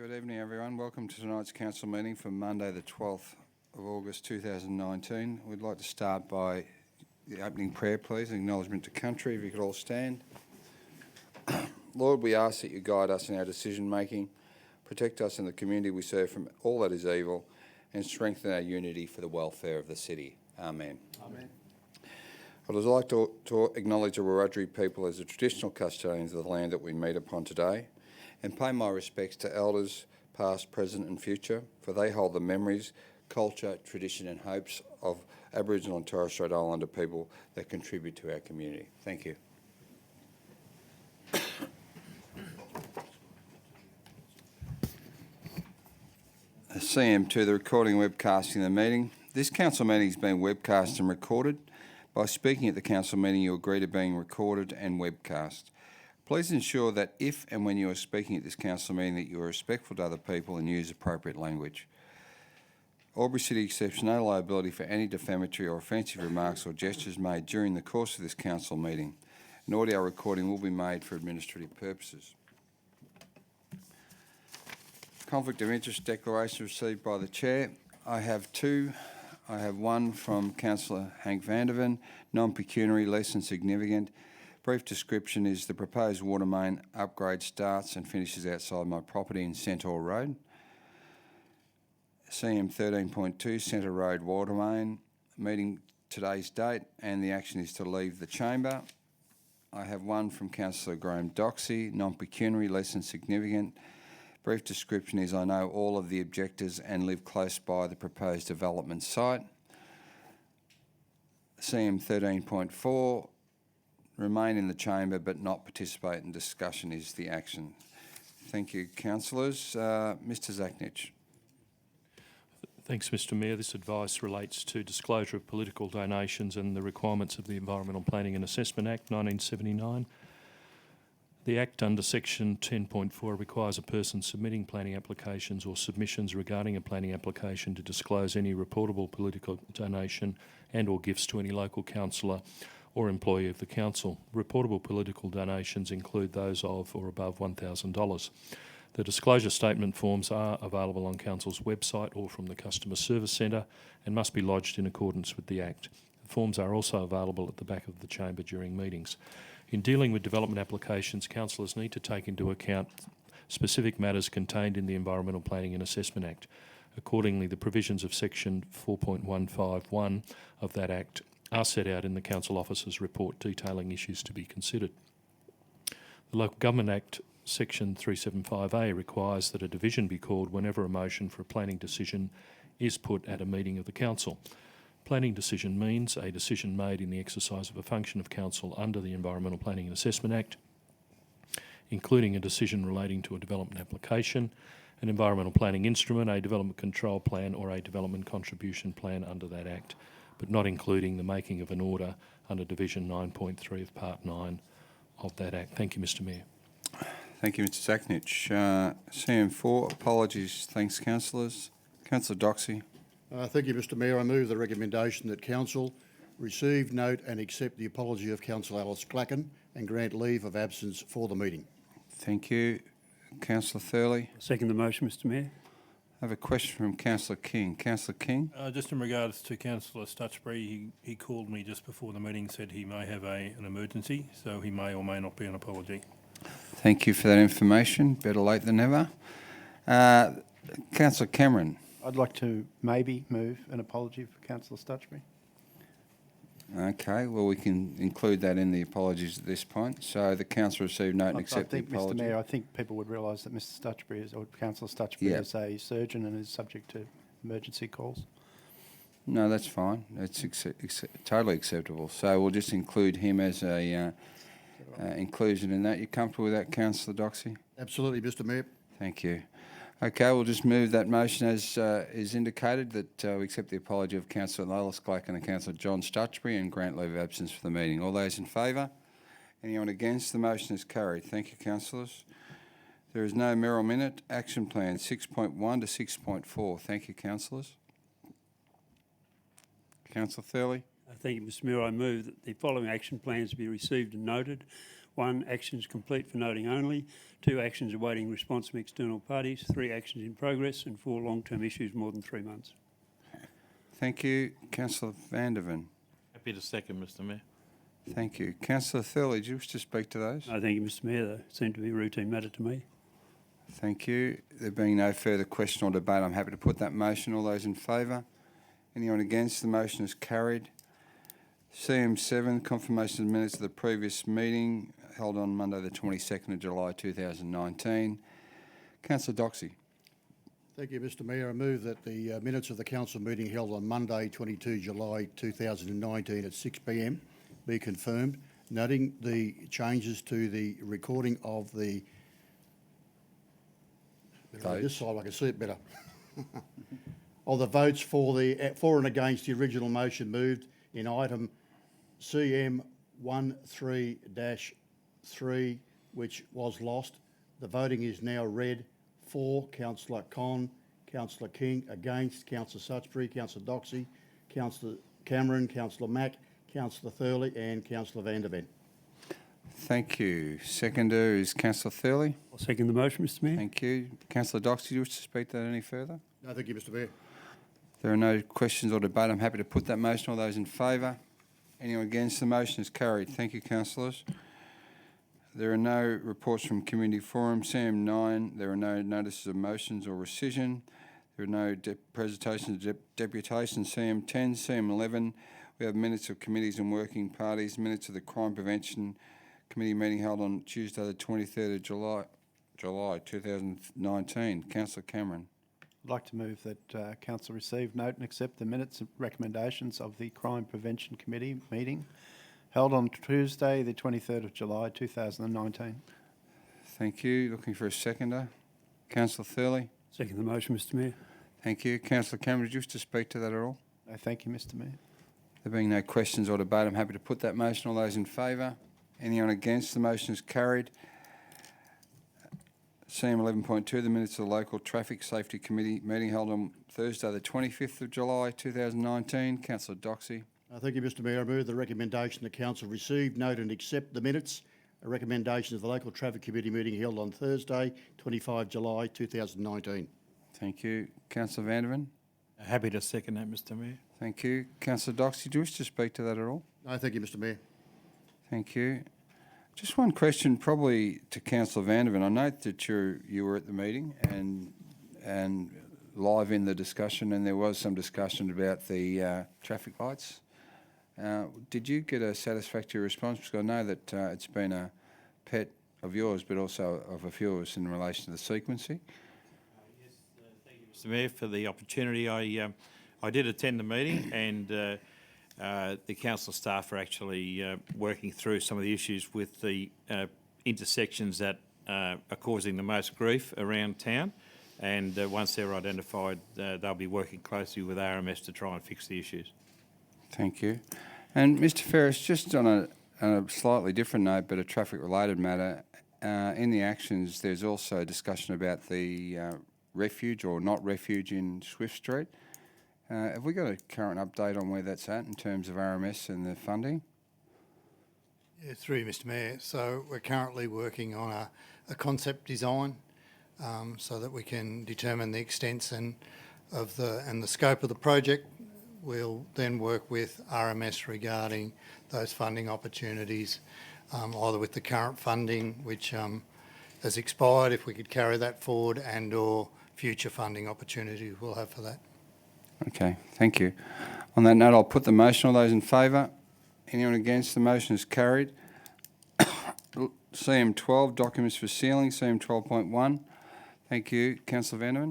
Good evening, everyone. Welcome to tonight's council meeting for Monday, the 12th of August 2019. We'd like to start by the opening prayer, please, and acknowledgement to country. If you could all stand. Lord, we ask that you guide us in our decision-making, protect us in the community we serve from all that is evil, and strengthen our unity for the welfare of the city. Amen. Amen. I'd also like to acknowledge the Wiradjuri people as the traditional custodians of the land that we meet upon today, and pay my respects to elders, past, present and future, for they hold the memories, culture, tradition and hopes of Aboriginal and Torres Strait Islander people that contribute to our community. Thank you. CM2, the recording and webcasting of the meeting. This council meeting is being webcast and recorded. By speaking at the council meeting, you agree to being recorded and webcast. Please ensure that if and when you are speaking at this council meeting that you are respectful to other people and use appropriate language. AlburyCity accepts no liability for any defamatory or offensive remarks or gestures made during the course of this council meeting. An audio recording will be made for administrative purposes. Conflict of interest declaration received by the Chair. I have two. I have one from Councillor Hank Vanderven, non-pecuniary, less than significant. Brief description is the proposed water main upgrade starts and finishes outside my property in Centaur Road. CM 13.2, Centre Road water main, meeting today's date, and the action is to leave the chamber. I have one from Councillor Graham Doxey, non-pecuniary, less than significant. Brief description is I know all of the objectors and live close by the proposed development site. CM 13.4, remain in the chamber but not participate in discussion is the action. Thank you, councillors. Mr Zachnich. Thanks, Mr Mayor. This advice relates to disclosure of political donations and the requirements of the Environmental Planning and Assessment Act 1979. The Act under Section 10.4 requires a person submitting planning applications or submissions regarding a planning application to disclose any reportable political donation and or gifts to any local councillor or employee of the council. Reportable political donations include those of or above $1,000. The disclosure statement forms are available on Council's website or from the Customer Service Centre and must be lodged in accordance with the Act. The forms are also available at the back of the chamber during meetings. In dealing with development applications, councillors need to take into account specific matters contained in the Environmental Planning and Assessment Act. Accordingly, the provisions of Section 4.151 of that Act are set out in the Council Officer's report detailing issues to be considered. The Local Government Act Section 375A requires that a division be called whenever a motion for a planning decision is put at a meeting of the Council. Planning decision means a decision made in the exercise of a function of Council under the Environmental Planning and Assessment Act, including a decision relating to a development application, an environmental planning instrument, a development control plan or a development contribution plan under that Act, but not including the making of an order under Division 9.3 of Part 9 of that Act. Thank you, Mr Mayor. Thank you, Mr Zachnich. CM4, apologies. Thanks, councillors. Councillor Doxey. Thank you, Mr Mayor. I move the recommendation that Council receive, note and accept the apology of Councillor Alice Clacken and grant leave of absence for the meeting. Thank you. Councillor Thurley. Second the motion, Mr Mayor. I have a question from Councillor King. Councillor King? Just in regards to Councillor Stutchbury, he called me just before the meeting, said he may have an emergency, so he may or may not be an apology. Thank you for that information. Better late than never. Councillor Cameron. I'd like to maybe move an apology for Councillor Stutchbury. Okay, well, we can include that in the apologies at this point. So the council received note and accept the apology. Mr Mayor, I think people would realise that Mr Stutchbury is, or Councillor Stutchbury is a surgeon and is subject to emergency calls. No, that's fine. It's totally acceptable. So we'll just include him as a inclusion in that. You comfortable with that, Councillor Doxey? Absolutely, Mr Mayor. Thank you. Okay, we'll just move that motion as is indicated, that we accept the apology of Councillor Alice Clacken and Councillor John Stutchbury and grant leave of absence for the meeting. All those in favour? Anyone against? The motion is carried. Thank you, councillors. There is no Merrill Minute. Action Plan 6.1 to 6.4. Thank you, councillors. Councillor Thurley. Thank you, Mr Mayor. I move that the following action plans be received and noted. 1, actions complete for noting only. 2, actions awaiting response from external parties. 3, actions in progress. And 4, long-term issues more than 3 months. Thank you. Councillor Van der Ven. Happy to second, Mr Mayor. Thank you. Councillor Thurley, do you wish to speak to those? No, thank you, Mr Mayor. They seem to be a routine matter to me. Thank you. There being no further question or debate, I'm happy to put that motion. All those in favour? Anyone against? The motion is carried. CM7, confirmation of the minutes of the previous meeting held on Monday the 22nd of July 2019. Councillor Doxey. Thank you, Mr Mayor. I move that the minutes of the council meeting held on Monday, 22 July 2019 at 6 p.m. be confirmed, noting the changes to the recording of the... This side, I can see it better. Of the votes for and against the original motion moved in item CM 13-3, which was lost. The voting is now read: for Councillor Con, Councillor King; against Councillor Sutchbury, Councillor Doxey, Councillor Cameron, Councillor Mack, Councillor Thurley and Councillor Van der Ven. Thank you. Seconder is Councillor Thurley. I'll second the motion, Mr Mayor. Thank you. Councillor Doxey, do you wish to speak to that any further? No, thank you, Mr Mayor. There are no questions or debate. I'm happy to put that motion. All those in favour? Anyone against? The motion is carried. Thank you, councillors. There are no reports from community forum. CM9, there are no notices of motions or rescission. There are no presentations of deputations. CM10, CM11, we have minutes of committees and working parties, minutes of the Crime Prevention Committee meeting held on Tuesday the 23rd of July 2019. Councillor Cameron. I'd like to move that council receive, note and accept the minutes and recommendations of the Crime Prevention Committee meeting held on Tuesday the 23rd of July 2019. Thank you. Looking for a seconder. Councillor Thurley. Second the motion, Mr Mayor. Thank you. Councillor Cameron, did you wish to speak to that at all? No, thank you, Mr Mayor. There being no questions or debate, I'm happy to put that motion. All those in favour? Anyone against? The motion is carried. CM 11.2, the minutes of the Local Traffic Safety Committee meeting held on Thursday the 25th of July 2019. Councillor Doxey. Thank you, Mr Mayor. I move the recommendation the council receive, note and accept the minutes, a recommendation of the Local Traffic Committee meeting held on Thursday, 25 July 2019. Thank you. Councillor Van der Ven. Happy to second that, Mr Mayor. Thank you. Councillor Doxey, do you wish to speak to that at all? No, thank you, Mr Mayor. Thank you. Just one question, probably to Councillor Van der Ven. I note that you were at the meeting and live in the discussion, and there was some discussion about the traffic lights. Did you get a satisfactory response? Because I know that it's been a pet of yours, but also of a few of us in relation to the sequencing. Yes, thank you, Mr Mayor, for the opportunity. I did attend the meeting, and the council staff are actually working through some of the issues with the intersections that are causing the most grief around town. And once they're identified, they'll be working closely with RMS to try and fix the issues. Thank you. And Mr Ferris, just on a slightly different note, but a traffic-related matter, in the actions there's also a discussion about the refuge or not refuge in Swift Street. Have we got a current update on where that's at in terms of RMS and the funding? Yeah, through you, Mr Mayor. So we're currently working on a concept design so that we can determine the extents and the scope of the project. We'll then work with RMS regarding those funding opportunities, either with the current funding, which has expired, if we could carry that forward, and or future funding opportunities we'll have for that. Okay, thank you. On that note, I'll put the motion. All those in favour? Anyone against? The motion is carried. CM 12, documents for sealing, CM 12.1. Thank you. Councillor Van der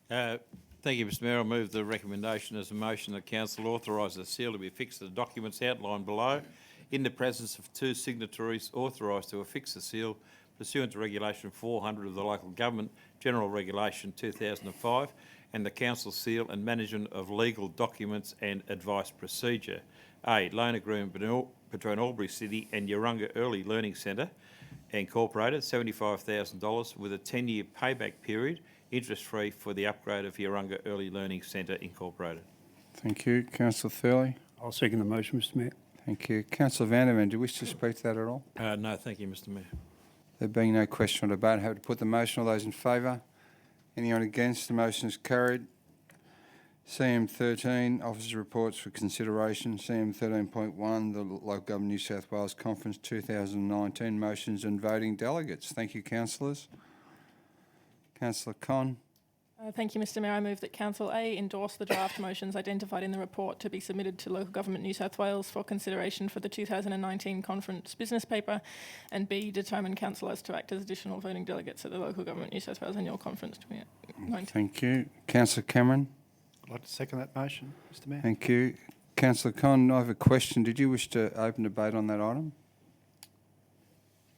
Ven. Thank you, Mr Mayor. I move the recommendation as a motion that council authorise the seal to be affixed to the documents outlined below in the presence of two signatories authorised to affix the seal pursuant to Regulation 400 of the Local Government General Regulation 2005 and the council seal and management of legal documents and advice procedure. A, loan agreement between AlburyCity and Yarunga Early Learning Centre Incorporated, $75,000 with a 10-year payback period, interest-free for the upgrade of Yarunga Early Learning Centre Incorporated. Thank you. Councillor Thurley. I'll second the motion, Mr Mayor. Thank you. Councillor Vanderman, do you wish to speak to that at all? No, thank you, Mr Mayor. There being no question or debate, happy to put the motion. All those in favour? Anyone against? The motion is carried. CM 13, Officers' Reports for consideration. CM 13.1, the Local Government New South Wales Conference 2019 Motions and Voting Delegates. Thank you, councillors. Councillor Con. Thank you, Mr Mayor. I move that Council A endorse the draft motions identified in the report to be submitted to Local Government New South Wales for consideration for the 2019 conference business paper, and B, determine councillors to act as additional voting delegates at the Local Government New South Wales Annual Conference 2019. Thank you. Councillor Cameron. I'd like to second that motion, Mr Mayor. Thank you. Councillor Con, I have a question. Did you wish to open debate on that item?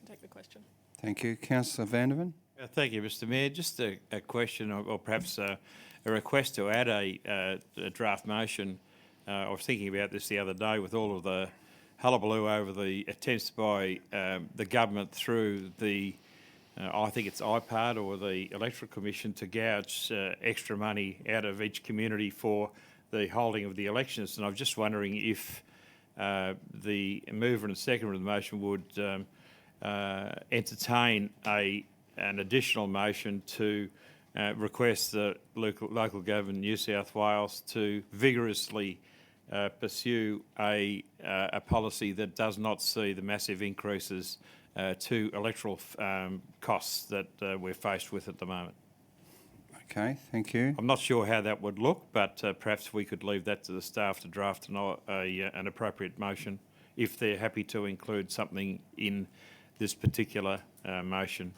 Take the question. Thank you. Councillor Vandervan. Thank you, Mr Mayor. Just a question or perhaps a request to add a draft motion. I was thinking about this the other day with all of the hullabaloo over the attempts by the government through the, I think it's IPAD or the Electoral Commission to gouge extra money out of each community for the holding of the elections. And I'm just wondering if the mover and seconder of the motion would entertain an additional motion to request the local government New South Wales to vigorously pursue a policy that does not see the massive increases to electoral costs that we're faced with at the moment. Okay, thank you. I'm not sure how that would look, but perhaps we could leave that to the staff to draft an appropriate motion if they're happy to include something in this particular motion.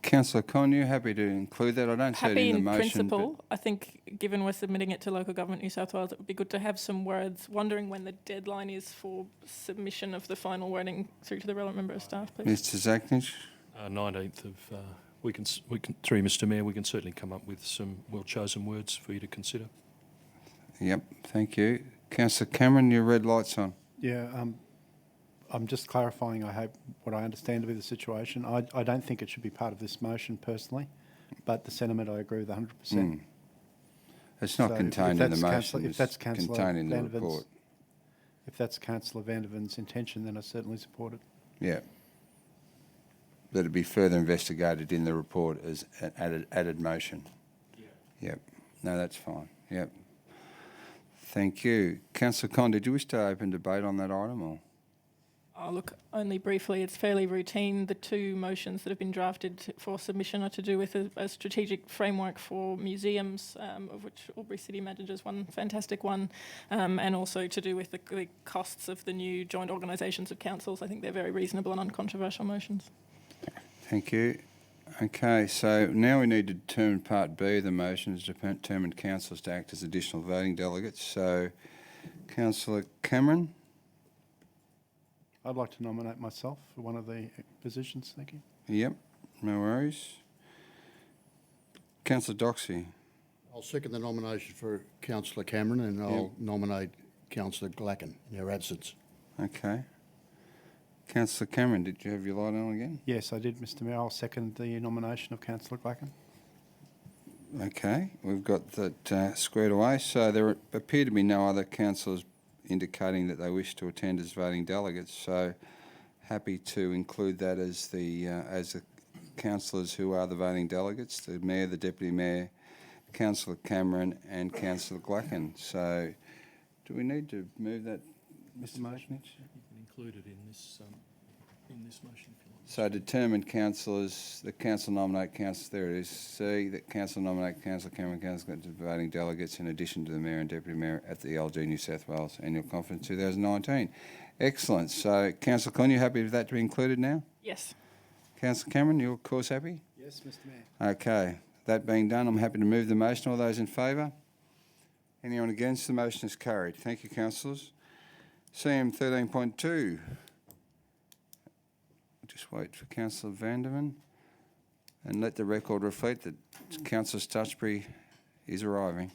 Councillor Con, you happy to include that? I don't see it Happy in the in motion. principle. I think given we're submitting it to Local Government New South Wales, it would be good to have some words. Wondering when the deadline is for submission of the final wording through to the relevant member of staff, please. Mr Zaknich. 19th of, we can, through Mr Mayor, we can certainly come up with some well-chosen words for you to consider. Yep, thank you. Councillor Cameron, your red light's on. Yeah, I'm just clarifying, I hope, what I understand to be the situation. I don't think it should be part of this motion personally, but the sentiment I agree with 100%. It's not So contained in the motion. If that's Councillor contained in the Vanderven's- report. If that's Councillor Vanderven's intention, then I certainly support it. Yeah. That it be further investigated in the report as an added motion. Yeah. Yep. No, that's fine. Yep. Thank you. Councillor Con, did you wish to open debate on that item or? Oh, look, only briefly, it's fairly routine. The two motions that have been drafted for submission are to do with a strategic framework for museums, of which AlburyCity manages one fantastic one, and also to do with the costs of the new joint organisations of councils. I think they're very reasonable and uncontroversial motions. Thank you. Okay, so now we need to determine part B of the motion is to determine councillors to act as additional voting delegates. So, Councillor Cameron. I'd like to nominate myself for one of the positions, thank you. Yep, no worries. Councillor Doxey. I'll second the nomination for Councillor Cameron, and I'll nominate Councillor Glacken in her absence. Okay. Councillor Cameron, did you have your light on again? Yes, I did, Mr Mayor. I'll second the nomination of Councillor Glacken. Okay, we've got that squared away. So there appear to be no other councillors indicating that they wish to attend as voting delegates. So happy to include that as the councillors who are the voting delegates: the mayor, the deputy mayor, Councillor Cameron, and Councillor Glacken. So, do we need to move that, Mr. Motionich? You can include it in this motion if you like. So determined councillors, the council nominate councillors, there it is, C, that council nominate Councillor Cameron, Councillor voting delegates in addition to the Mayor and Deputy Mayor at the LG New South Wales Annual Conference 2019. Excellent. So, Councillor Con, you happy with that to be included now? Yes. Councillor Cameron, you're of course happy? Yes, Mr Mayor. Okay. That being done, I'm happy to move the motion. All those in favour? Anyone against? The motion is carried. Thank you, councillors. CM 13.2. Just wait for Councillor Vanderman and let the record reflect that Councillor Stutchbury is arriving.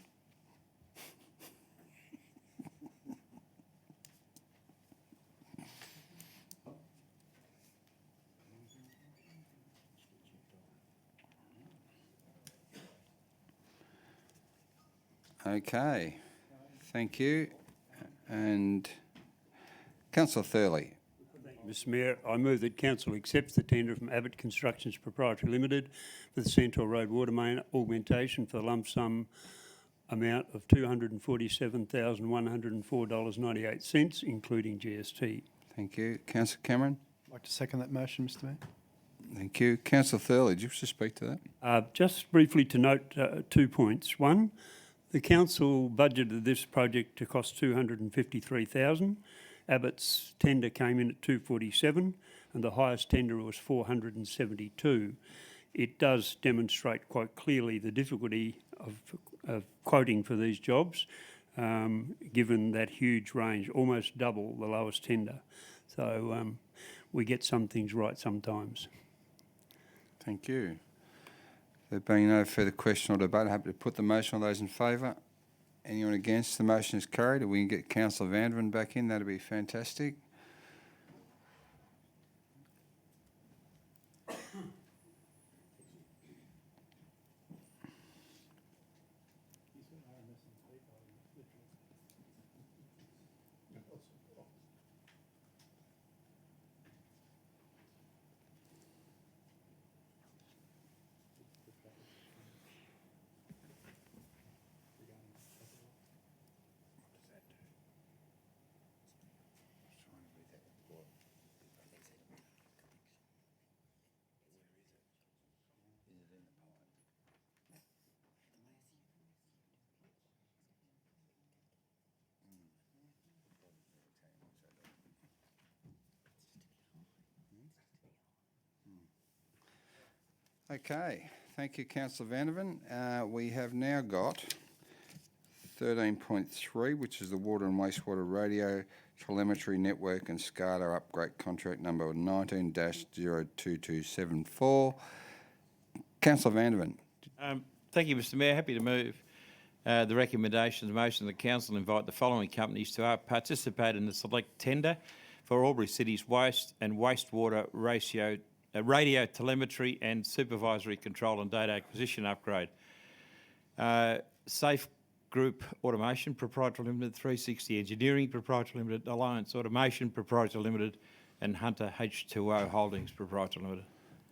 Okay, thank you. And Councillor Thurley. Mr Mayor, I move that council accepts the tender from Abbott Constructions Proprietary Limited for the Central Road water main augmentation for the lump sum amount of $247,104.98, including GST. Thank you. Councillor Cameron. I'd like to second that motion, Mr Mayor. Thank you. Councillor Thurley, do you wish to speak to that? Just briefly to note 2 points. One, the council budgeted this project to cost $253,000. Abbott's tender came in at $247,000 and the highest tender was $472,000. It does demonstrate quite clearly the difficulty of quoting for these jobs, given that huge range, almost double the lowest tender. So we get some things right sometimes. Thank you. There being no further question or debate, I'm happy to put the motion. All those in favour? Anyone against? The motion is carried. If we can get Councillor Vanderven back in, that'd be fantastic. Okay, thank you, Councillor Vanderven. We have now got 13.3, which is the Water and Wastewater Radio Telemetry Network and SCADA upgrade contract number 19-02274. Councillor Vanderven. Thank you, Mr Mayor. Happy to move the recommendations motion of the council invite the following companies to participate in the select tender for AlburyCity's waste and wastewater radio telemetry and supervisory control and data acquisition upgrade. Safe Group Automation Proprietary Limited, 360 Engineering Proprietary Limited, Alliance Automation Proprietary Limited and Hunter H2O Holdings Proprietary Limited.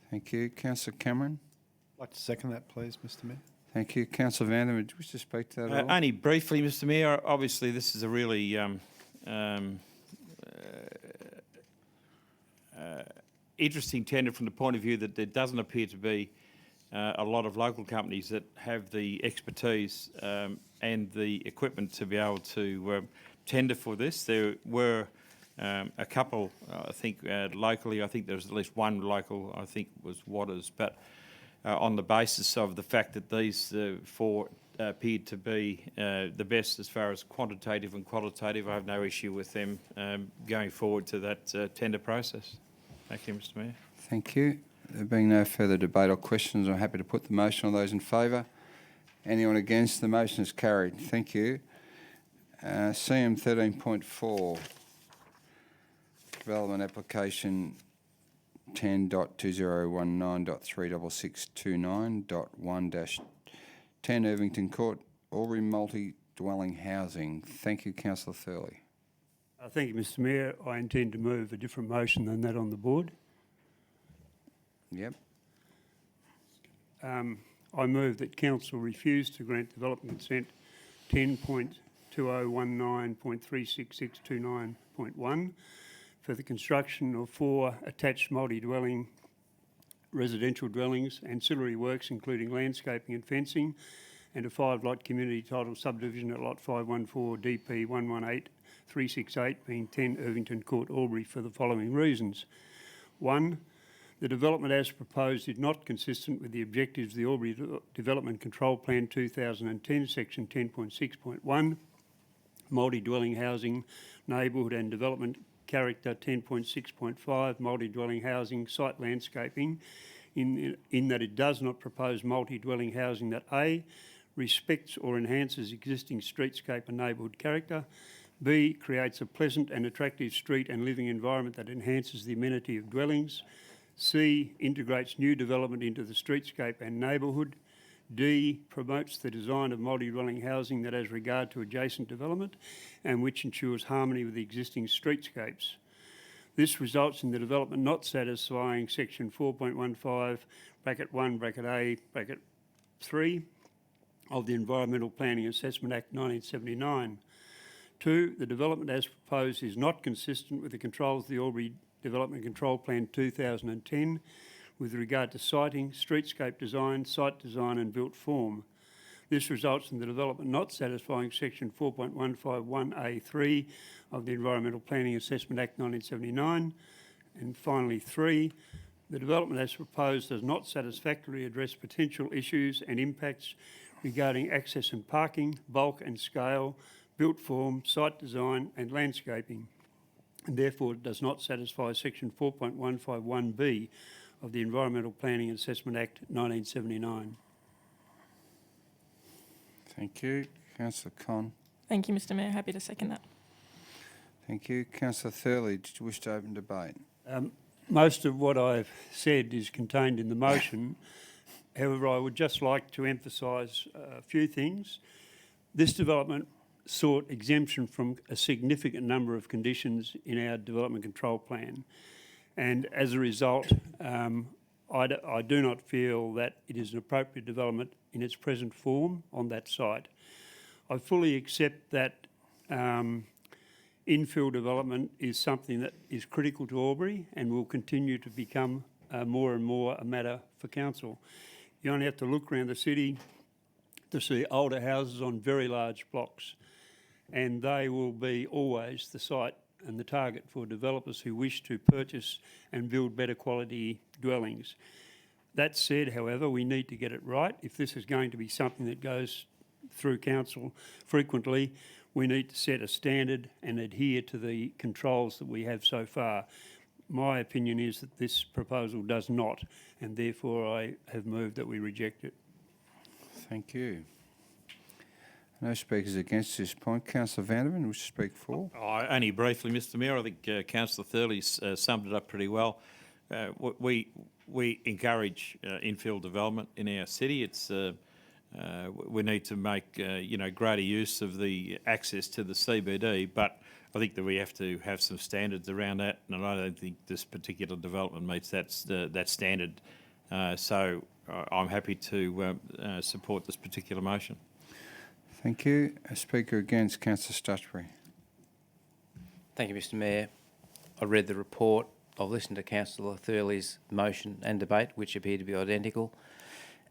Thank you. Councillor Cameron. I'd like to second that, please, Mr Mayor. Thank you. Councillor Vanderven, do you wish to speak to that at all? Only briefly, Mr Mayor. Obviously, this is a really interesting tender from the point of view that there doesn't appear to be a lot of local companies that have the expertise and the equipment to be able to tender for this. There were a couple, I think, locally. I think there was at least one local, I think was Waters, but on the basis of the fact that these four appeared to be the best as far as quantitative and qualitative, I have no issue with them going forward to that tender process. Thank you, Mr Mayor. Thank you. There being no further debate or questions, I'm happy to put the motion. All those in favour? Anyone against? The motion is carried. Thank you. CM 13.4, development application 10.2019.36629.1-10 Irvington Court, Albury multi-dwelling housing. Thank you, Councillor Thurley. Thank you, Mr Mayor. I intend to move a different motion than that on the board. Yep. I move that council refuse to grant development consent 10.2019.36629.1 for the construction of 4 attached multi-dwelling residential dwellings, ancillary works including landscaping and fencing, and a 5-lot community title subdivision at lot 514 DP 118368 being 10 Irvington Court, Albury, for the following reasons. 1. The development as proposed is not consistent with the objectives of the Albury Development Control Plan 2010, section 10.6.1, multi-dwelling housing, neighbourhood and development character 10.6.5, multi-dwelling housing, site landscaping, in that it does not propose multi-dwelling housing that A, respects or enhances existing streetscape and neighbourhood character, B, creates a pleasant and attractive street and living environment that enhances the amenity of dwellings, C, integrates new development into the streetscape and neighbourhood, D, promotes the design of multi-dwelling housing that has regard to adjacent development and which ensures harmony with the existing streetscapes. This results in the development not satisfying section 4.15, bracket 1, bracket A, bracket 3 of the Environmental Planning Assessment Act 1979. 2, the development as proposed is not consistent with the controls of the Albury Development Control Plan 2010 with regard to siting, streetscape design, site design and built form. This results in the development not satisfying section 4.151A3 of the Environmental Planning Assessment Act 1979. And finally 3, the development as proposed does not satisfactorily address potential issues and impacts regarding access and parking, bulk and scale, built form, site design and landscaping, and therefore does not satisfy section 4.151B of the Environmental Planning Assessment Act 1979. Thank you. Councillor Con. Thank you, Mr Mayor. Happy to second that. Thank you. Councillor Thurley, did you wish to open debate? Most of what I've said is contained in the motion. However, I would just like to emphasise a few things. This development sought exemption from a significant number of conditions in our development control plan. And as a result, I do not feel that it is an appropriate development in its present form on that site. I fully accept that infill development is something that is critical to Albury and will continue to become more and more a matter for council. You only have to look around the city to see older houses on very large blocks, and they will be always the site and the target for developers who wish to purchase and build better quality dwellings. That said, however, we need to get it right. If this is going to be something that goes through council frequently, we need to set a standard and adhere to the controls that we have so far. My opinion is that this proposal does not, and therefore I have moved that we reject it. Thank you. No speakers against this point. Councillor Vanderman, wish to speak for? Only briefly, Mr Mayor. I think Councillor Thurley's summed it up pretty well. We encourage infill development in our city. It's we need to make greater use of the access to the CBD, but I think that we have to have some standards around that, and I don't think this particular development meets that standard. So I'm happy to support this particular motion. Thank you. A speaker against, Councillor Stutchbury. Thank you, Mr Mayor. I read the report. I've listened to Councillor Thurley's motion and debate, which appear to be identical.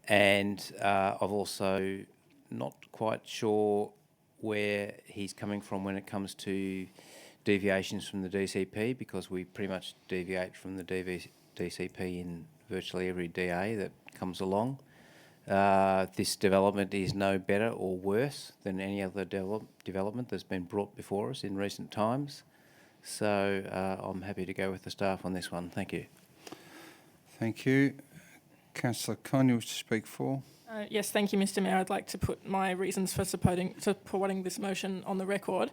And I've also not quite sure where he's coming from when it comes to deviations from the DCP, because we pretty much deviate from the DCP in virtually every DA that comes along. This development is no better or worse than any other development that's been brought before us in recent times. So I'm happy to go with the staff on this one. Thank you. Thank you. Councillor Con, you wish to speak for? Yes, thank you, Mr Mayor. I'd like to put my reasons for supporting this motion on the record.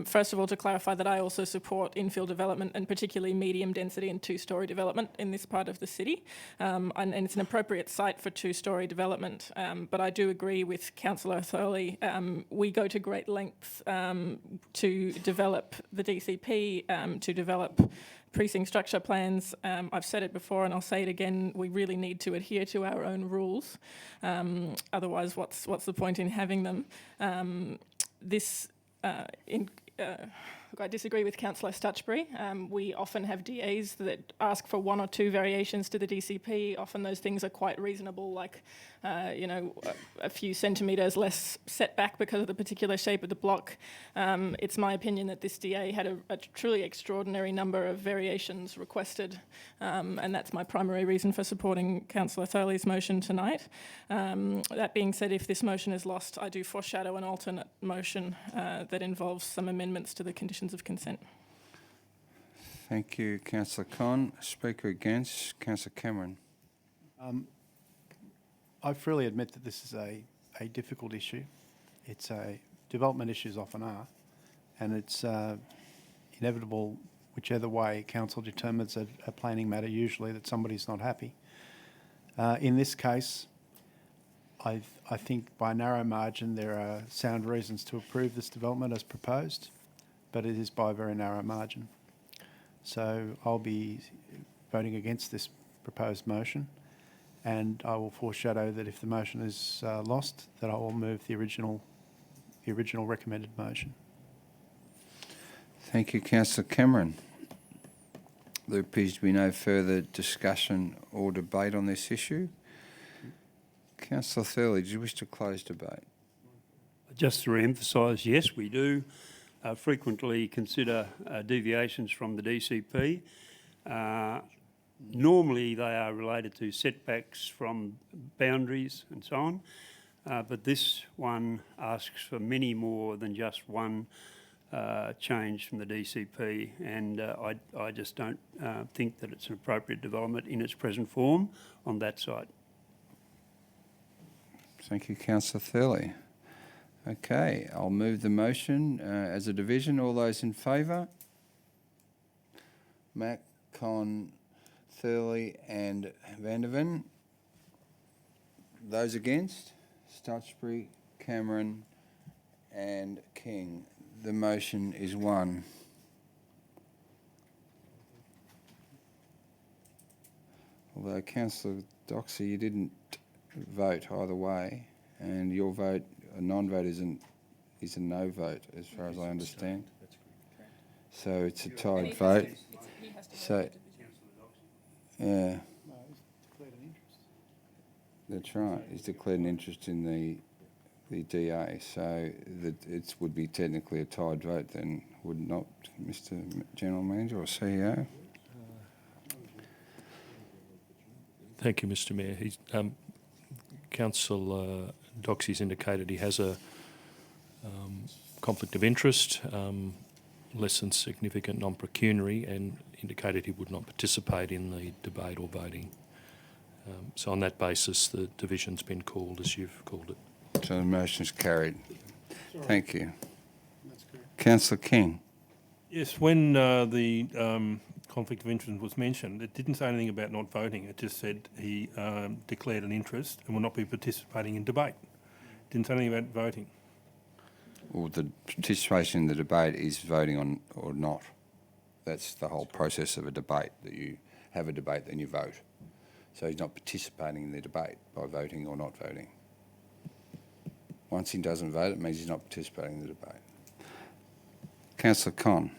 First of all, to clarify that I also support infill development, and particularly medium density and two-storey development in this part of the city. And it's an appropriate site for two-storey development. But I do agree with Councillor Thurley. We go to great lengths to develop the DCP, to develop precinct structure plans. I've said it before and I'll say it again, we really need to adhere to our own rules. Otherwise, what's the point in having them? I disagree with Councillor Stutchbury. We often have DAs that ask for one or two variations to the DCP. Often those things are quite reasonable, like a few centimetres less setback because of the particular shape of the block. It's my opinion that this DA had a truly extraordinary number of variations requested, and that's my primary reason for supporting Councillor Thurley's motion tonight. That being said, if this motion is lost, I do foreshadow an alternate motion that involves some amendments to the conditions of consent. Thank you, Councillor Con. Speaker against, Councillor Cameron. I freely admit that this is a difficult issue. It's a development issues often are, and it's inevitable whichever way council determines a planning matter, usually that somebody's not happy. In this case, I think by narrow margin there are sound reasons to approve this development as proposed, but it is by a very narrow margin. So I'll be voting against this proposed motion, and I will foreshadow that if the motion is lost, that I will move the original recommended motion. Thank you, Councillor Cameron. There appears to be no further discussion or debate on this issue. Councillor Thurley, do you wish to close debate? Just to re-emphasise, yes, we do frequently consider deviations from the DCP. Normally they are related to setbacks from boundaries and so on, but this one asks for many more than just one change from the DCP, and I just don't think that it's an appropriate development in its present form on that site. Thank you, Councillor Thurley. Okay, I'll move the motion as a division. All those in favour? Mac, Con, Thurley and Vanderven. Those against? Stutchbury, Cameron and King. The motion is won. Although Councillor Doxey, you didn't vote either way, and your vote, a non-vote, is a no vote, as far as I understand. So it's a tied vote. So, yeah, that's right. He's declared an interest in the DA, so that it would be technically a tied vote then, would not, Mr. General Manager or CEO? Thank you, Mr. Mayor. Councillor Doxey's indicated he has a conflict of interest, less than significant non-pecuniary, and indicated he would not participate in the debate or voting. So on that basis, the division's been called as you've called it. So the motion's carried. Thank you. Councillor King. Yes, when the conflict of interest was mentioned, it didn't say anything about not voting. It just said he declared an interest and will not be participating in debate. Didn't say anything about voting. Well, the participation in the debate is voting on or not. That's the whole process of a debate, that you have a debate, then you vote. So he's not participating in the debate by voting or not voting. Once he doesn't vote, it means he's not participating in the debate. Councillor Con.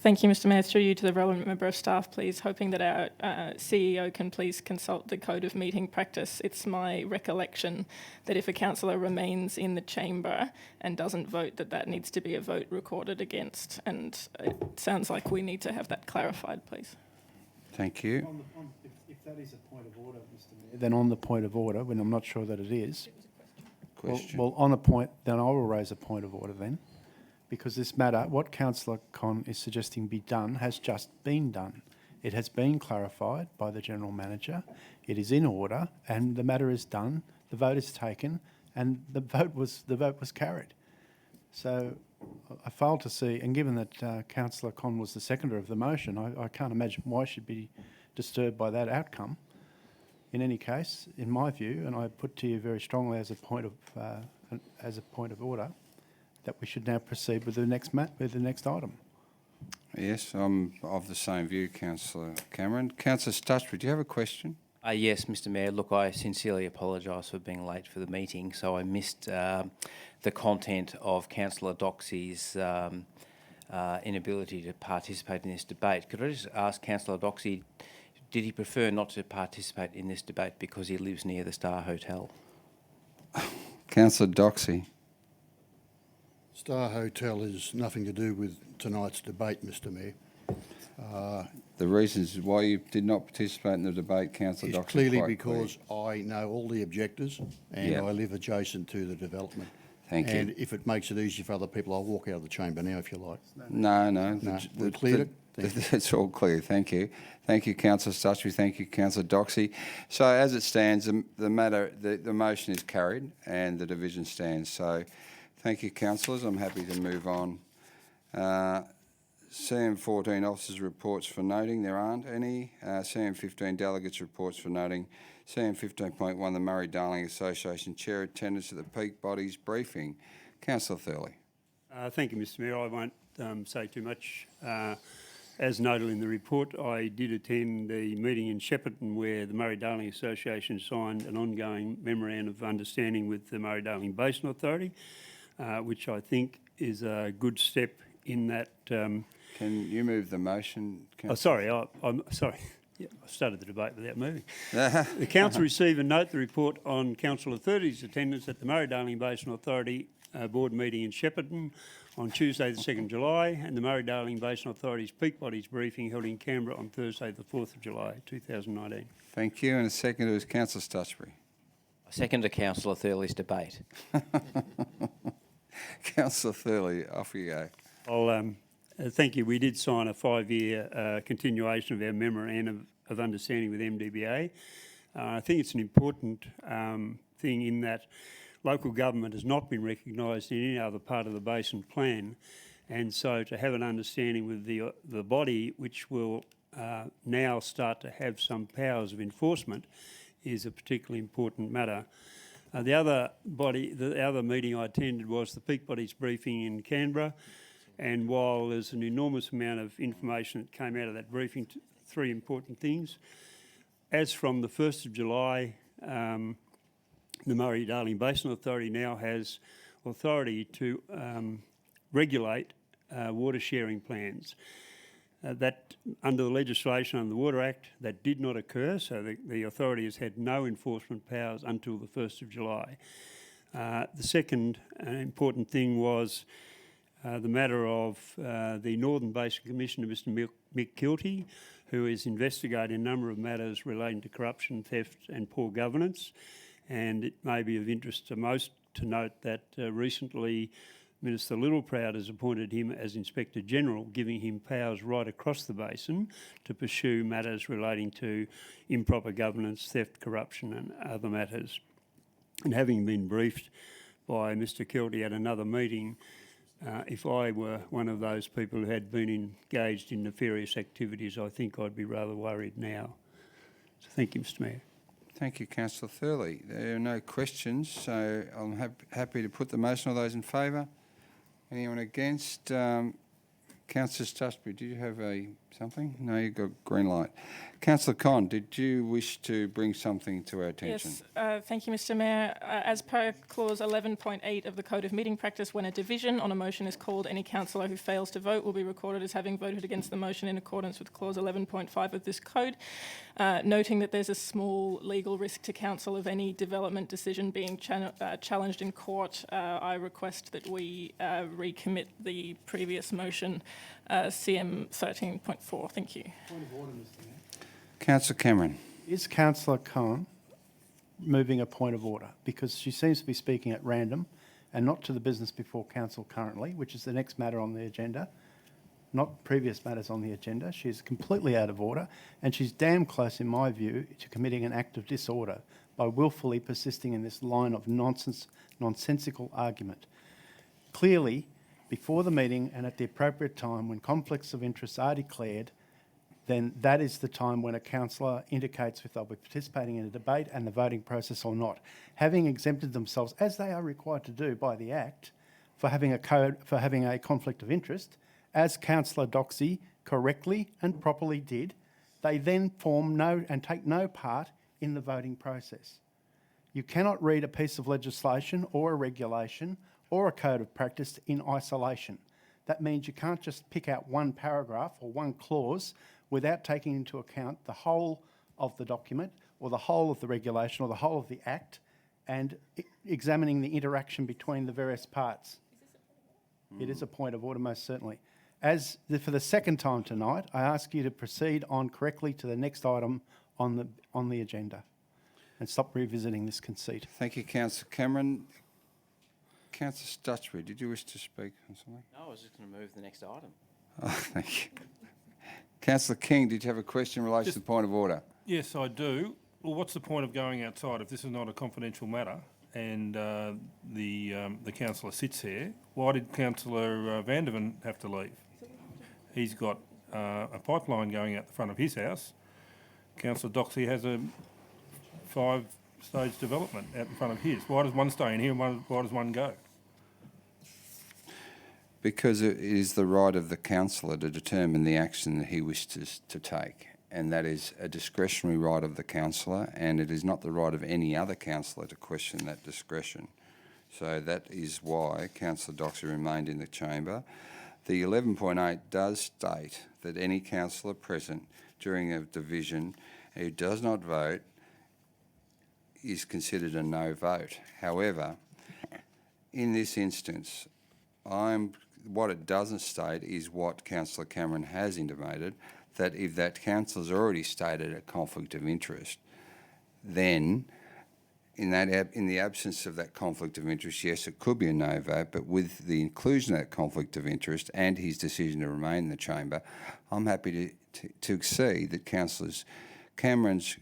Thank you, Mr. Mayor. Through you to the relevant member of staff, please, hoping that our CEO can please consult the Code of Meeting Practice. It's my recollection that if a councillor remains in the chamber and doesn't vote, that needs to be a vote recorded against. And it sounds like we need to have that clarified, please. Thank you. If that is a point of order, Mr. Mayor, then on the point of order, when I'm not sure that it is, Question. well, on a point, then I will raise a point of order then, because this matter, what Councillor Con is suggesting be done, has just been done. It has been clarified by the General Manager. It is in order, and the matter is done. The vote is taken, and the vote was carried. So I fail to see, and given that Councillor Con was the seconder of the motion, I can't imagine why she'd be disturbed by that outcome. In any case, in my view, and I put to you very strongly as a point of order, that we should now proceed with the next item. Yes, I'm of the same view, Councillor Cameron. Councillor Stutchbury, do you have a question? Yes, Mr. Mayor. Look, I sincerely apologise for being late for the meeting, so I missed the content of Councillor Doxey's inability to participate in this debate. Could I just ask Councillor Doxey, did he prefer not to participate in this debate because he lives near the Star Hotel? Councillor Doxey. Star Hotel has nothing to do with tonight's debate, Mr. Mayor. The reasons why you did not participate in the debate, Councillor Doxey, It's clearly quite because I know all the objectors and Yeah. I live adjacent to the development. Thank you. And if it makes it easy for other people, I'll walk out of the chamber now if you like. No. No, we've cleared it. Thank you. It's all clear. Thank you. Thank you, Councillor Stutchbury. Thank you, Councillor Doxey. So as it stands, the motion is carried and the division stands. So thank you, councillors. I'm happy to move on. CM14 officers' reports for noting. There aren't any. CM15 delegates' reports for noting. CM15.1 the Murray-Darling Association Chair attendance at the peak bodies briefing. Councillor Thurley. Thank you, Mr Mayor. I won't say too much. As noted in the report, I did attend the meeting in Shepparton where the Murray-Darling Association signed an ongoing memorandum of understanding with the Murray-Darling Basin Authority, which I think is a good step in that... Can you move the motion? Oh, sorry, I'm sorry. Yeah, I started the debate without moving. The council receive and note the report on Councillor Thurley's attendance at the Murray-Darling Basin Authority board meeting in Shepparton on Tuesday the 2nd July and the Murray-Darling Basin Authority's peak bodies briefing held in Canberra on Thursday the 4th of July 2019. Thank you. And a second is Councillor Stutchbury. I second to Councillor Thurley's debate. Councillor Thurley, off you go. I'll thank you. We did sign a 5-year continuation of our memorandum of understanding with MDBA. I think it's an important thing in that local government has not been recognised in any other part of the basin plan, and so to have an understanding with the body, which will now start to have some powers of enforcement, is a particularly important matter. The other meeting I attended was the peak bodies briefing in Canberra, and while there's an enormous amount of information that came out of that briefing, three important things. As from the 1st of July, the Murray-Darling Basin Authority now has authority to regulate water sharing plans. That, under the legislation under the Water Act, that did not occur, so the authority has had no enforcement powers until the 1st of July. The second important thing was the matter of the Northern Basin Commissioner, Mr Mick Kilty, who is investigating a number of matters relating to corruption, theft and poor governance. And it may be of interest to most to note that recently Minister Littleproud has appointed him as Inspector General, giving him powers right across the basin to pursue matters relating to improper governance, theft, corruption and other matters. And having been briefed by Mr Kilty at another meeting, if I were one of those people who had been engaged in nefarious activities, I think I'd be rather worried now. So thank you, Mr Mayor. Thank you, Councillor Thurley. There are no questions, so I'm happy to put the motion. All those in favour? Anyone against? Councillor Stutchbury, did you have something? No, you've got green light. Councillor Conn, did you wish to bring something to our attention? Yes, thank you, Mr Mayor. As per clause 11.8 of the Code of Meeting Practice, when a division on a motion is called, any councillor who fails to vote will be recorded as having voted against the motion in accordance with clause 11.5 of this code. Noting that there's a small legal risk to council of any development decision being challenged in court, I request that we recommit the previous motion, CM 13.4. Thank you. Point of order, Mr Mayor. Councillor Cameron. Is Councillor Conn moving a point of order? Because she seems to be speaking at random and not to the business before council currently, which is the next matter on the agenda, not previous matters on the agenda. She's completely out of order and she's damn close, in my view, to committing an act of disorder by willfully persisting in this line of nonsensical argument. Clearly, before the meeting and at the appropriate time when conflicts of interest are declared, then that is the time when a councillor indicates if they'll be participating in a debate and the voting process or not. Having exempted themselves, as they are required to do by the Act, for having a conflict of interest, as Councillor Doxey correctly and properly did, they then take no part in the voting process. You cannot read a piece of legislation or a regulation or a code of practice in isolation. That means you can't just pick out one paragraph or one clause without taking into account the whole of the document or the whole of the regulation or the whole of the Act and examining the interaction between the various parts. It is a point of order, most certainly. For the second time tonight, I ask you to proceed on correctly to the next item on the agenda and stop revisiting this conceit. Thank you, Councillor Cameron. Councillor Stutchbury, did you wish to speak on something? No, I was just going to move the next item. Oh, thank you. Councillor King, did you have a question in relation to the point of order? Yes, I do. Well, what's the point of going outside if this is not a confidential matter and the councillor sits here? Why did Councillor Vandervan have to leave? he's got a pipeline going out the front of his house. Councillor Doxey has a 5-stage development out in front of his. Why does one stay in here and why does one go? Because it is the right of the councillor to determine the action that he wishes to take, and that is a discretionary right of the councillor, and it is not the right of any other councillor to question that discretion. So that is why Councillor Doxey remained in the chamber. The 11.8 does state that any councillor present during a division who does not vote is considered a no vote. However, in this instance, what it doesn't state is what Councillor Cameron has intimated, that if that councillor's already stated a conflict of interest, then in the absence of that conflict of interest, yes, it could be a no vote, but with the inclusion of that conflict of interest and his decision to remain in the chamber, I'm happy to see that Councillor Cameron's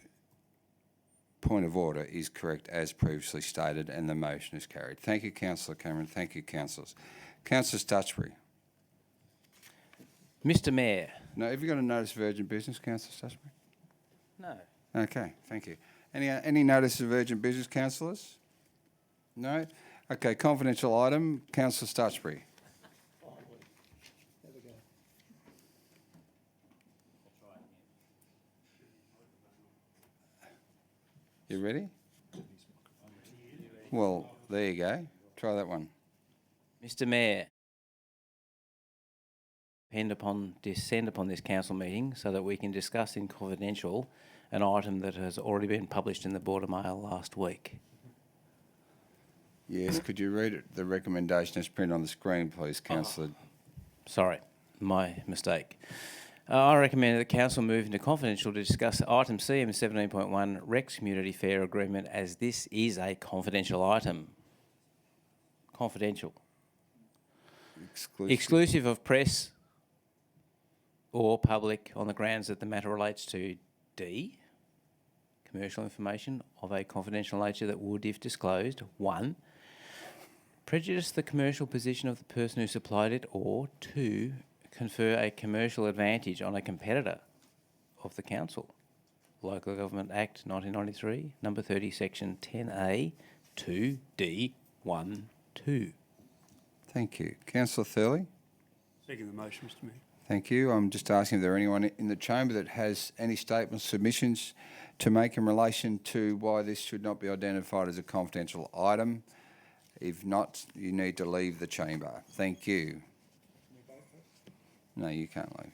point of order is correct as previously stated, and the motion is carried. Thank you, Councillor Cameron. Thank you, councillors. Councillor Stutchbury. Mr Mayor. No, have you got a notice of urgent business, Councillor Stutchbury? No. Okay, thank you. Any notice of urgent business, councillors? No? Okay, confidential item, Councillor Stutchbury. You ready? Well, there you go. Try that one. Mr Mayor, descend upon this council meeting so that we can discuss in confidential an item that has already been published in the Border Mail last week. Yes, could you read it? The recommendation is printed on the screen, please, Councillor. Sorry, my mistake. I recommend that the council move into confidential to discuss item CM 17.1 Rex Community Fair Agreement, as this is a confidential item. Confidential. Exclusive of press or public, on the grounds that the matter relates to D, commercial information of a confidential nature that would, if disclosed, 1, prejudice the commercial position of the person who supplied it, or 2, confer a commercial advantage on a competitor of the council. Local Government Act 1993, number 30, section 10A, 2D, 1, 2. Thank you. Councillor Thurley. Second the motion, Mr Mayor. Thank you. I'm just asking if there anyone in the chamber that has any statements, submissions to make in relation to why this should not be identified as a confidential item. If not, you need to leave the chamber. Thank you. No, you can't leave.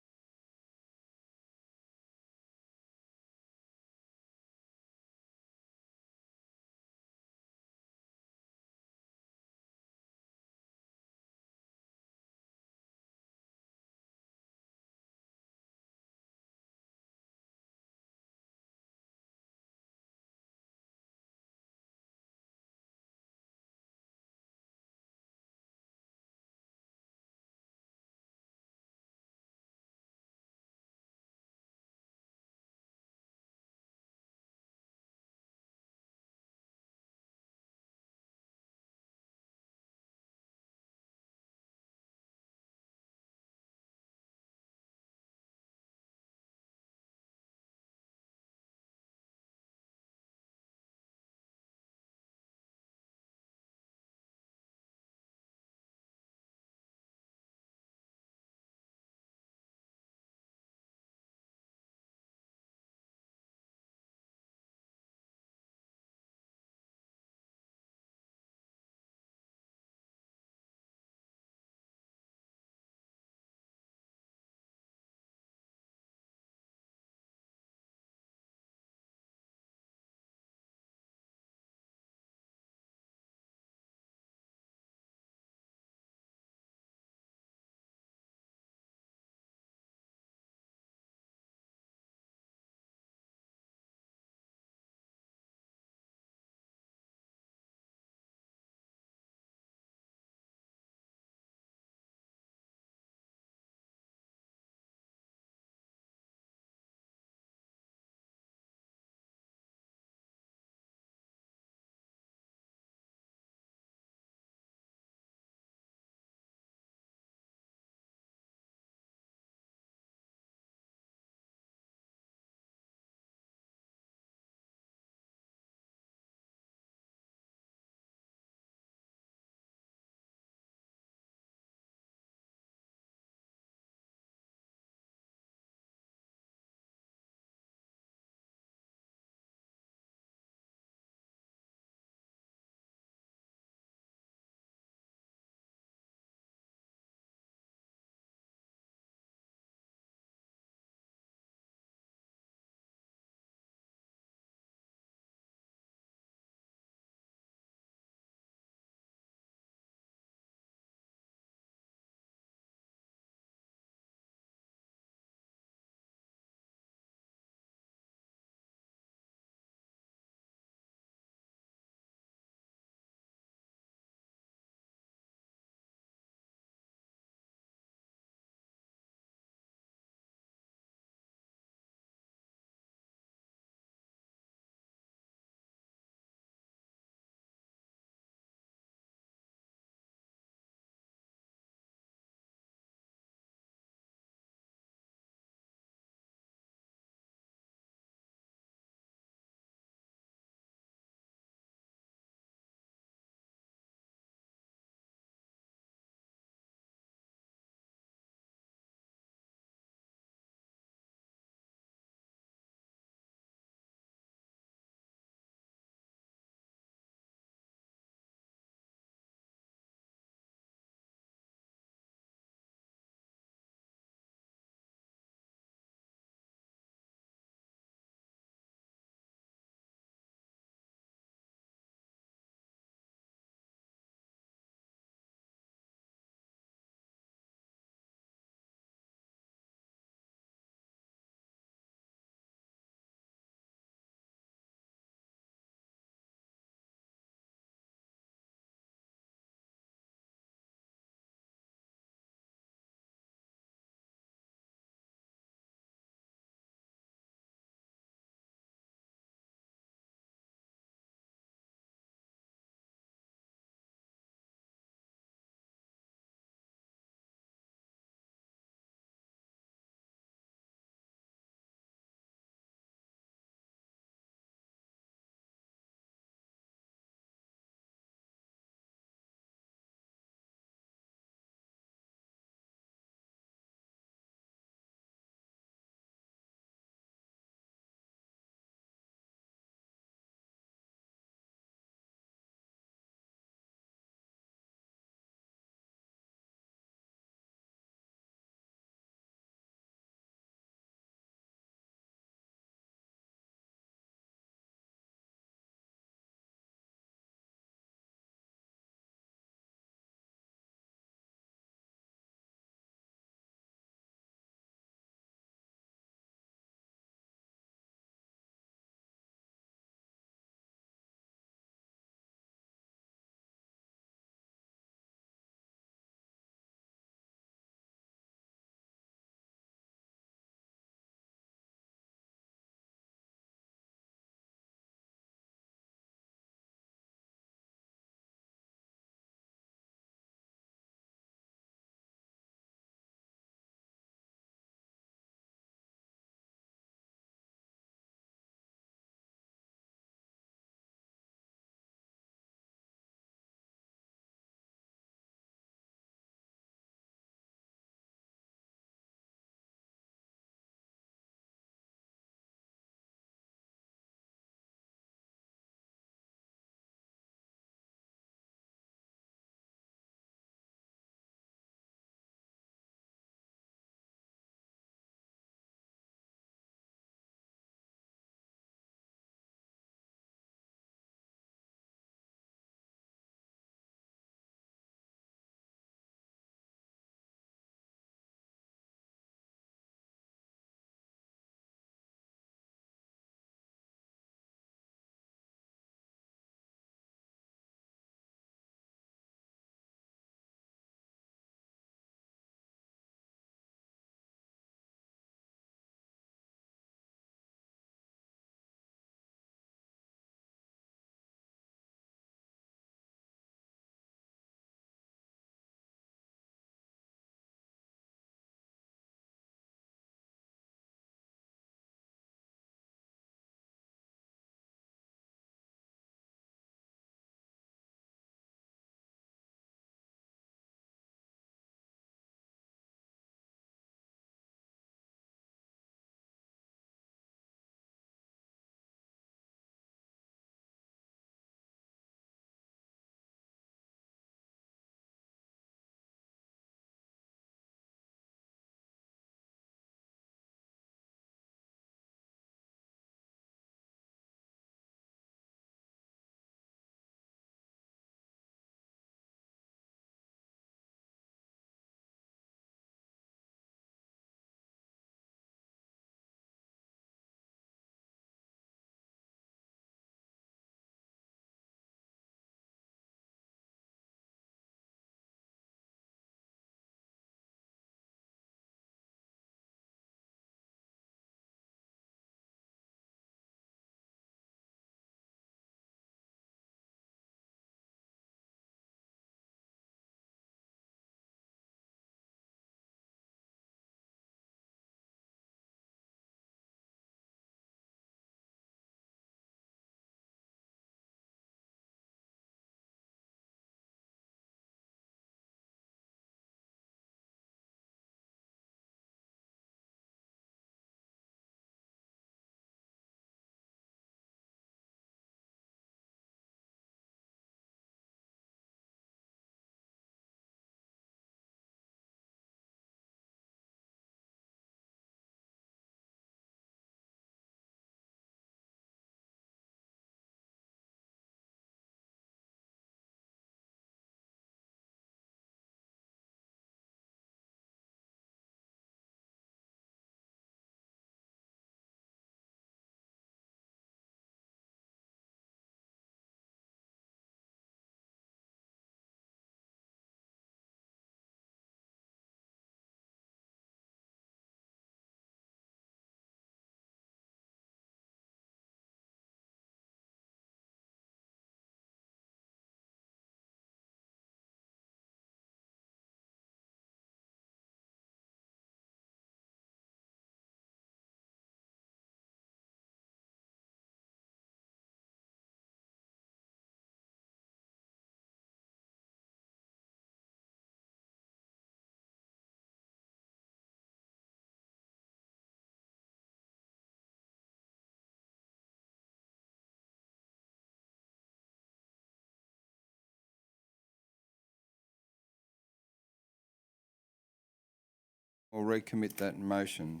I'll recommit that motion.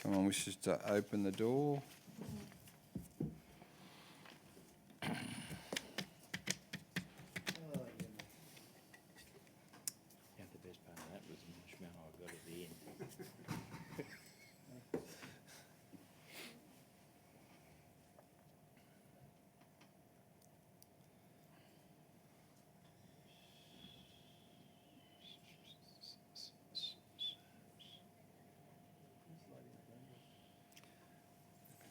Someone wishes to open the door? Yeah, the best part of that was the marshmallow I got at the end.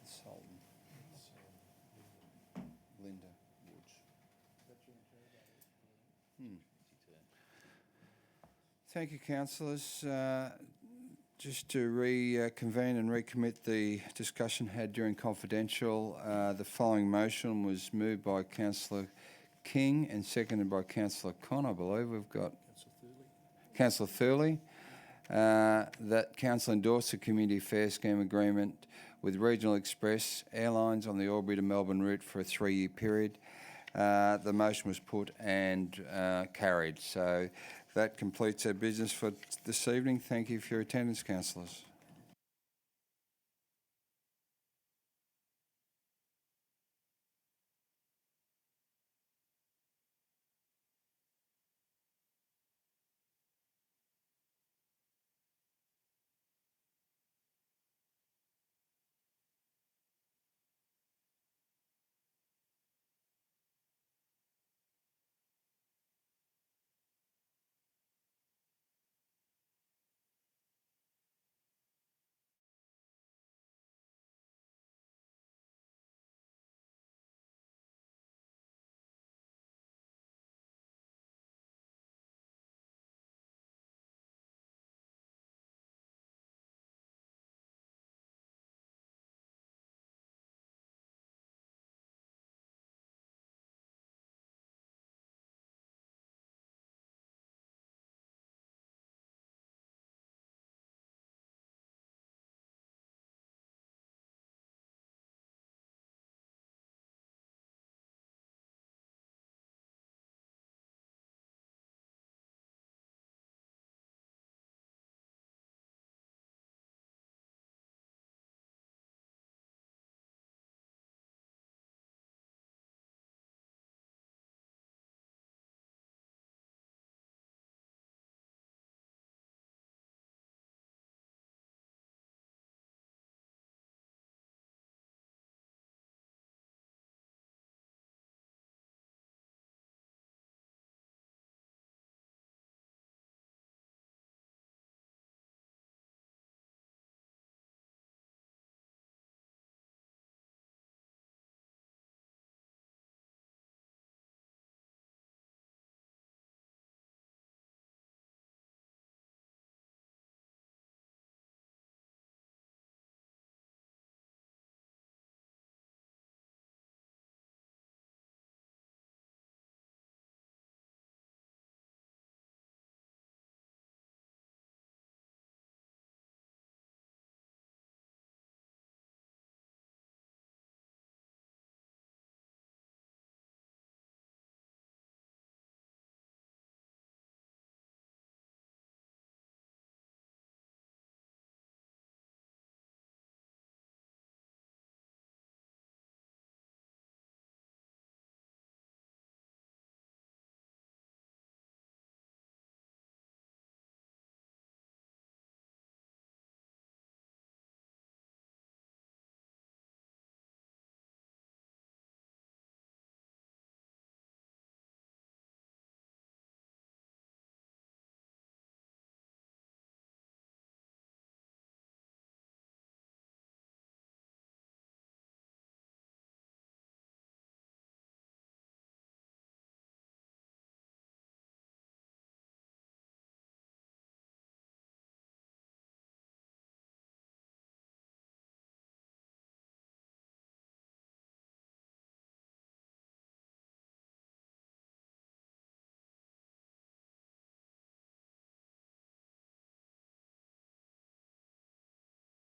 Consultant. Linda Woods. Thank you, councillors. Just to reconvene and recommit the discussion had during confidential, the following motion was moved by Councillor King and seconded by Councillor Con. I believe we've got Councillor Thurley. That council endorse the Community Fair Scheme agreement with Regional Express Airlines on the Albury to Melbourne route for a 3-year period. The motion was put and carried. So that completes our business for this evening. Thank you for your attendance, councillors.